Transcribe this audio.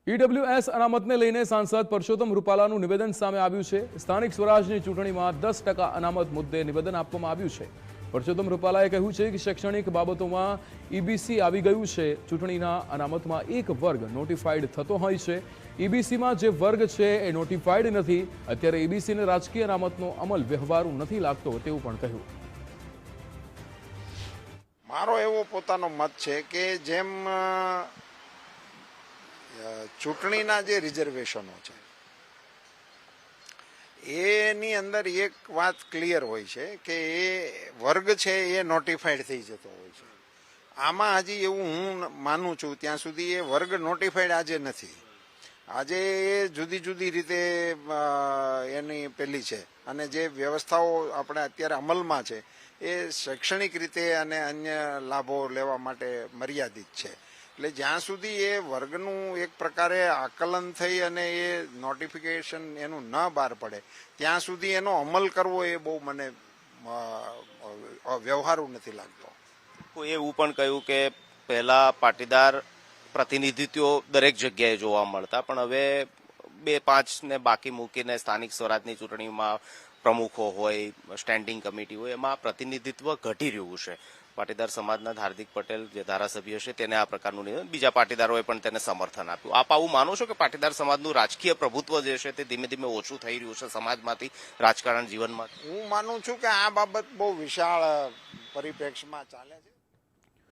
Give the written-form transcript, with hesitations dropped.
EWS અનામતને લઈને સાંસદ પરસોત્તમ રૂપાલાનું નિવેદન સામે આવ્યું છે। સ્થાનિક સ્વરાજની ચૂંટણીમાં 10% અનામત મુદ્દે નિવેદન આપવામાં આવ્યું છે। પરસોત્તમ રૂપાલાએ કહ્યું છે કે શૈક્ષણિક બાબતોમાં ઈબીસી આવી ગયું છે। ચૂંટણીના અનામતમાં એક વર્ગ નોટિફાઈડ થતો હોય છે। ઈબીસીમાં જે વર્ગ છે એ નોટિફાઈડ નથી। અત્યારે ઈબીસીને રાજકીય અનામતનો અમલ વ્યવહારુ નથી લાગતો તેવું પણ કહ્યું। મારો એવો પોતાનો મત છે કે જેમ ચૂંટણીના જે રિઝર્વેશનો છે એની અંદર એક વાત ક્લિયર હોય છે કે એ વર્ગ છે એ નોટિફાઈડ થઈ જતો હોય છે। આમાં હજી એવું હું માનું છું ત્યાં સુધી એ વર્ગ નોટિફાઈડ આજે નથી। આજે એ જુદી જુદી રીતે એની પેલી છે અને જે વ્યવસ્થાઓ આપણે અત્યારે અમલમાં છે એ શૈક્ષણિક રીતે અને અન્ય લાભો લેવા માટે મર્યાદિત છે। એટલે જ્યાં સુધી એ વર્ગનું એક પ્રકારે આકલન થઈ અને એ નોટિફિકેશન એનું ન બહાર પડે ત્યાં સુધી એનો અમલ કરવો એ બહુ મને વ્યવહારુ નથી લાગતો। એવું પણ કહ્યું કે પહેલા પાટીદાર પ્રતિનિધિત્વ દરેક જગ્યાએ જોવા મળતા પણ હવે 2-5 ને બાકી મૂકીને સ્થાનિક સ્વરાજની ચૂંટણીમાં પ્રમુખો હોય સ્ટેન્ડિંગ કમિટી હોય એમાં પ્રતિનિધિત્વ ઘટી રહ્યું છે। પાટીદાર સમાજના હાર્દિક પટેલ જે ધારાસભ્ય છે તેને આ પ્રકારનું નિવેદન બીજા પાટીદારોએ પણ તેને સમર્થન આપ્યું। આપ આવું માનો છો કે પાટીદાર સમાજનું રાજકીય પ્રભુત્વ જે છે તે ધીમે ધીમે ઓછું થઈ રહ્યું છે સમાજમાંથી રાજકારણ જીવનમાં? હું માનું છું કે આ બાબત બહુ વિશાળ પરિપ્રેક્ષમાં ચાલે છે।